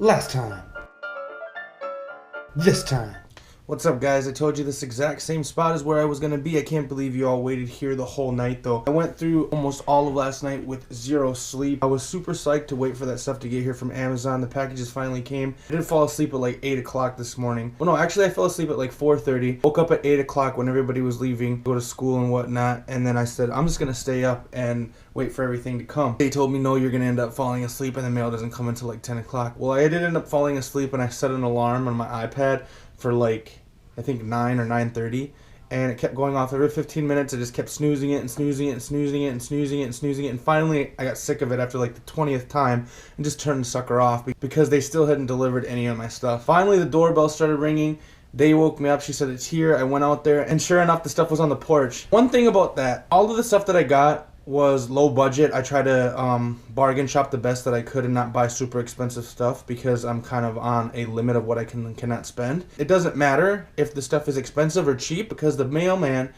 Last time. This time. What's up, guys? I told you this exact same spot is where I was going to be. I can't believe you all waited here the whole night, though. I went through almost all of last night with zero sleep. I was super psyched to wait for that stuff to get here from Amazon. The packages finally came. I did fall asleep at like 8 o'clock this morning. Well, no, actually, I fell asleep at like 4:30. Woke up at 8 o'clock when everybody was leaving, go to school and whatnot. And then I said, I'm just going to stay up and wait for everything to come. They told me, no, you're going to end up falling asleep and the mail doesn't come until like 10 o'clock. Well, I did end up falling asleep and I set an alarm on my iPad for like, I think 9 or 9:30, and it kept going off every 15 minutes. I just kept snoozing it and snoozing it and snoozing it and snoozing it and snoozing it, and finally I got sick of it after like the 20th time and just turned the sucker off because they still hadn't delivered any of my stuff. Finally, the doorbell started ringing. They woke me up. She said it's here. I went out there, and sure enough, the stuff was on the porch. One thing about that, all of the stuff that I got was low budget. I try to bargain shop the best that I could and not buy super expensive stuff because I'm kind of on a limit of what I can and cannot spend. It doesn't matter if the stuff is expensive or cheap because the mailman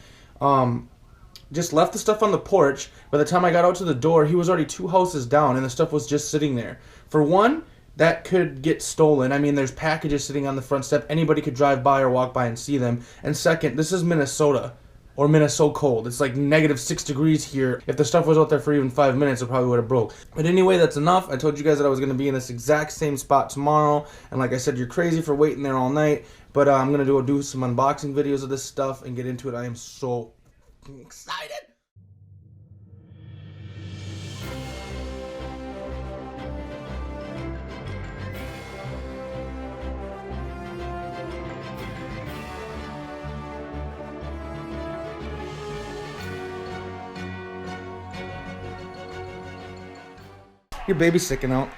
just left the stuff on the porch. By the time I got out to the door, he was already 2 houses down and the stuff was just sitting there. For one, that could get stolen. I mean, there's packages sitting on the front step. Anybody could drive by or walk by and see them. And second, this is Minnesota. Or Minnesota cold. It's like -6 degrees here. If the stuff was out there for even 5 minutes, it probably would have broke. But anyway, that's enough. I told you guys that I was going to be in this exact same spot tomorrow. And like I said, you're crazy for waiting there all night. But I'm going to do some unboxing videos of this stuff and get into it. I am so excited. Your baby's sticking out.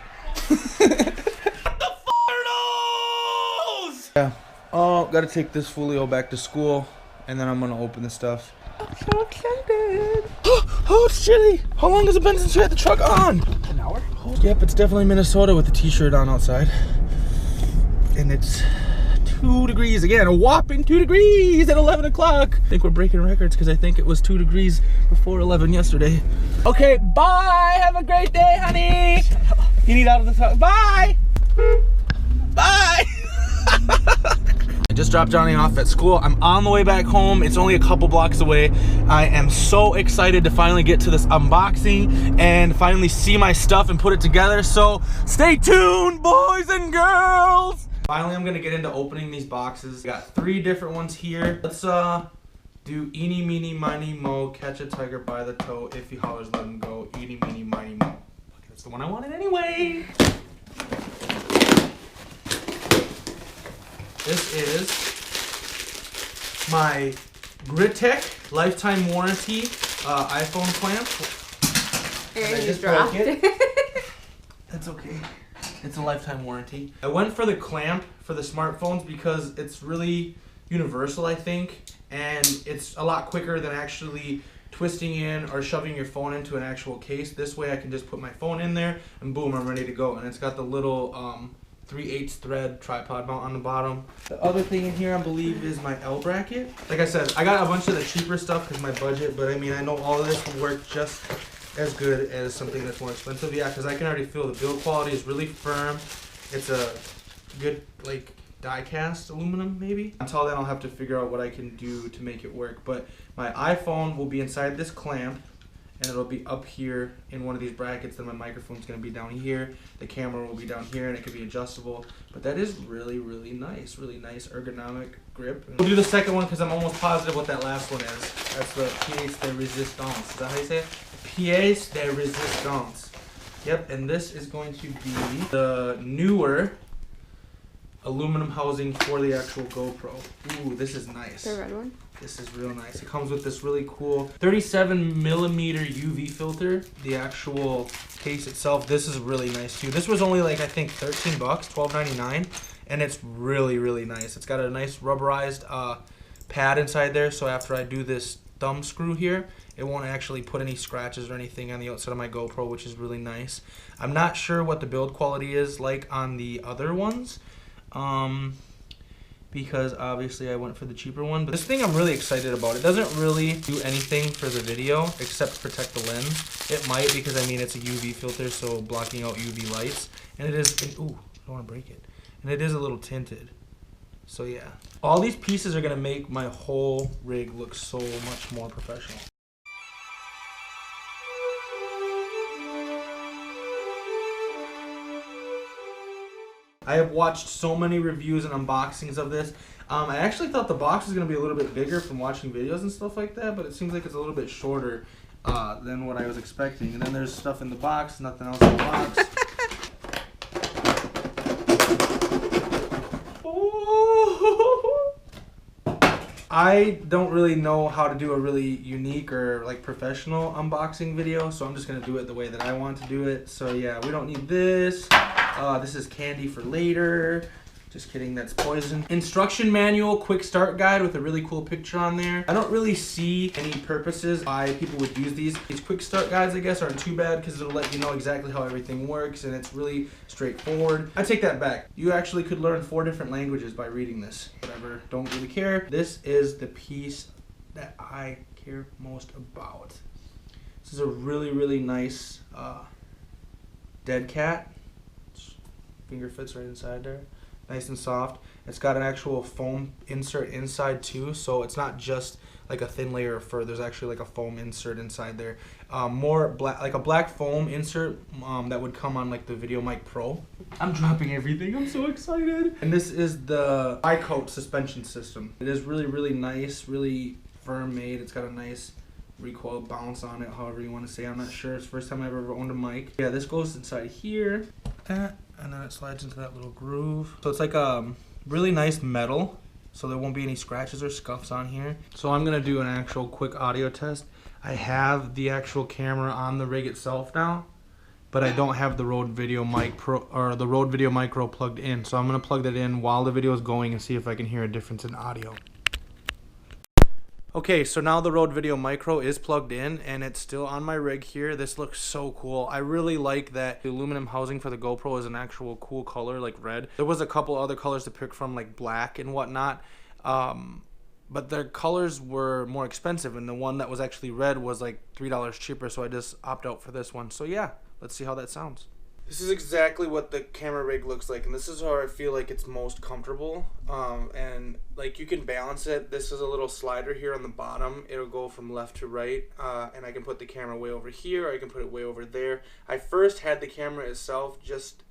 Yeah. Oh, gotta take this folio back to school, and then I'm gonna open the stuff. I'm so excited. Oh, it's chilly. How long has it been since you had the truck on? An hour? Yep, it's definitely Minnesota with the t-shirt on outside. And it's 2 degrees again, a whopping 2 degrees at 11 o'clock. I think we're breaking records because I think it was 2 degrees before 11 yesterday. Okay, bye. Have a great day, honey. You need out of the truck. Bye. Bye. I just dropped Johnny off at school. I'm on the way back home. It's only a couple blocks away. I am so excited to finally get to this unboxing and finally see my stuff and put it together. So stay tuned, boys and girls. Finally, I'm gonna get into opening these boxes. Got 3 different ones here. Let's do eeny, meeny, miny, mo, catch a tiger by the toe. If he hollers, let him go. Eeny, meeny, miny, mo. Okay, that's the one I wanted anyway. This is my Gritech lifetime warranty iPhone clamp. And I you just dropped broke it. it. That's okay. It's a lifetime warranty. I went for the clamp for the smartphones because it's really universal, I think, and it's a lot quicker than actually twisting in or shoving your phone into an actual case. This way I can just put my phone in there and boom, I'm ready to go. And it's got the little 3/8 thread tripod mount on the bottom. The other thing in here, I believe, is my L bracket. Like I said, I got a bunch of the cheaper stuff because my budget, but I mean, I know all of this will work just as good as something that's more expensive. Yeah, because I can already feel the build quality is really firm. It's a good, like, die cast aluminum, maybe. Until then, I'll have to figure out what I can do to make it work. But my iPhone will be inside this clamp, and it'll be up here in one of these brackets. Then my microphone's going to be down here. The camera will be down here, and it can be adjustable. But that is really, really nice. Really nice ergonomic grip. We'll do the second one because I'm almost positive what that last one is. That's the pièce de résistance. Is that how you say it? Pièce de résistance. Yep, and this is going to be the newer aluminum housing for the actual GoPro. Ooh, this is nice. The red one? This is real nice. It comes with this really cool 37mm UV filter. The actual case itself, this is really nice too. This was only like, I think, $13, $12.99, and it's really, really nice. It's got a nice rubberized pad inside there, so after I do this thumb screw here, it won't actually put any scratches or anything on the outside of my GoPro, which is really nice. I'm not sure what the build quality is like on the other ones. Because obviously I went for the cheaper one. But this thing I'm really excited about. It doesn't really do anything for the video except protect the lens. It might, because I mean it's a UV filter, so blocking out UV lights. And it is, ooh, I don't want to break it. And it is a little tinted. So yeah. All these pieces are going to make my whole rig look so much more professional. I have watched so many reviews and unboxings of this. I actually thought the box was going to be a little bit bigger from watching videos and stuff like that, but it seems like it's a little bit shorter than what I was expecting. And then there's stuff in the box, nothing else in the box. I don't really know how to do a really unique or like professional unboxing video, so I'm just going to do it the way that I want to do it. So yeah, we don't need this. This is candy for later. Just kidding, that's poison. Instruction manual, quick start guide with a really cool picture on there. I don't really see any purposes why people would use these. These quick start guides, I guess, aren't too bad because it'll let you know exactly how everything works and it's really straightforward. I take that back. You actually could learn 4 different languages by reading this. Whatever, don't really care. This is the piece that I care most about. This is a really, really nice dead cat. Finger fits right inside there. Nice and soft. It's got an actual foam insert inside too, so it's not just like a thin layer of fur. There's actually like a foam insert inside there. More black, like a black foam insert that would come on like the VideoMic Pro. I'm dropping everything. I'm so excited. And this is the iCoat suspension system. It is really, really nice, really firm made. It's got a nice recoil bounce on it, however you want to say. I'm not sure. It's the first time I've ever owned a mic. Yeah, this goes inside here. And then it slides into that little groove. So it's like a really nice metal, so there won't be any scratches or scuffs on here. So I'm gonna do an actual quick audio test. I have the actual camera on the rig itself now, but I don't have the Rode VideoMic Pro or the Rode VideoMicro plugged in. So I'm gonna plug that in while the video is going and see if I can hear a difference in audio. Okay, so now the Rode VideoMicro is plugged in and it's still on my rig here. This looks so cool. I really like that the aluminum housing for the GoPro is an actual cool color, like red. There was a couple other colors to pick from, like black and whatnot, but their colors were more expensive, and the one that was actually red was like $3 cheaper, so I just opted out for this one. So yeah, let's see how that sounds. This is exactly what the camera rig looks like, and this is how I feel like it's most comfortable. And like you can balance it. This is a little slider here on the bottom. It'll go from left to right, and I can put the camera way over here, or I can put it way over there. I first had the camera itself just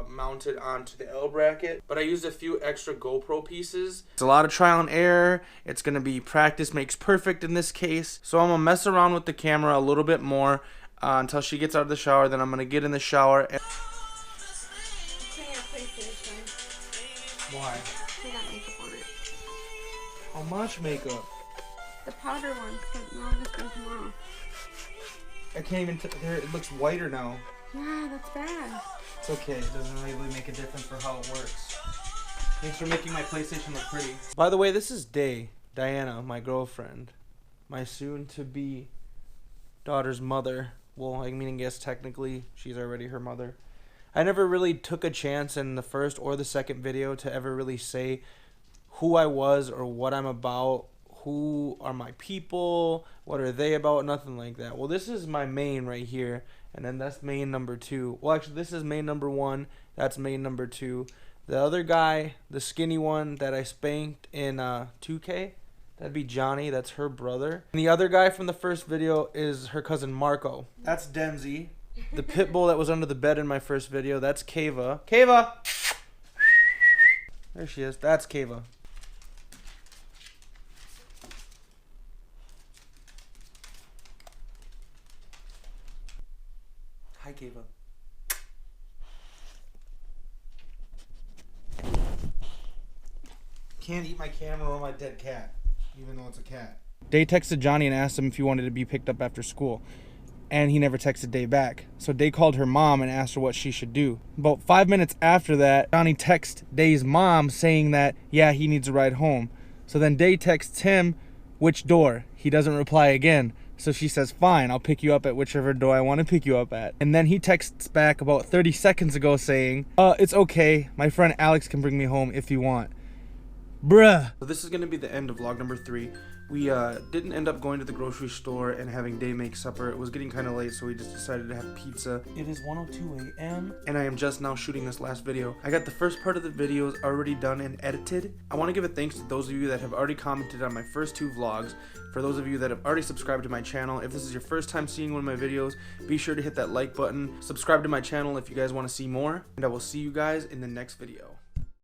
mounted onto the L bracket, but I used a few extra GoPro pieces. It's a lot of trial and error. It's gonna be practice makes perfect in this case. So I'm gonna mess around with the camera a little bit more until she gets out of the shower. Then I'm gonna get in the shower and why? They got makeup on it. How much makeup? The powder one, but no, this goes tomorrow. I can't even there. It looks whiter now. Yeah, that's bad. It's okay. It doesn't really make a difference for how it works. Thanks for making my PlayStation look pretty. By the way, this is Diana, my girlfriend, my soon-to-be daughter's mother. Well, I mean, I guess technically she's already her mother. I never really took a chance in the first or the second video to ever really say who I was or what I'm about, who are my people, what are they about, nothing like that. Well, this is my main right here, and then that's main number 2. Well, actually, this is main number 1, that's main number 2. The other guy, the skinny one that I spanked in 2K, that'd be Johnny, that's her brother. And the other guy from the first video is her cousin Marco. That's Denzi. The pit bull that was under the bed in my first video, that's Kava. Kava! There she is. That's Kava. Hi, Kava. Can't eat my camera or my dead cat, even though it's a cat. Day texted Johnny and asked him if he wanted to be picked up after school, and he never texted Day back. So Day called her mom and asked her what she should do. About 5 minutes after that, Johnny texts Day's mom saying that, yeah, he needs a ride home. So then Day texts him, which door? He doesn't reply again. So she says, fine, I'll pick you up at whichever door I want to pick you up at. And then he texts back about 30 seconds ago saying, it's okay, my friend Alex can bring me home if you want. Bruh. So this is going to be the end of vlog number 3. We didn't end up going to the grocery store and having Day make supper. It was getting kind of late, so we just decided to have pizza. It is 1:02 a.m. and I am just now shooting this last video. I got the first part of the videos already done and edited. I want to give a thanks to those of you that have already commented on my first 2 vlogs. For those of you that have already subscribed to my channel, if this is your first time seeing one of my videos, be sure to hit that like button. Subscribe to my channel if you guys want to see more, and I will see you guys in the next video.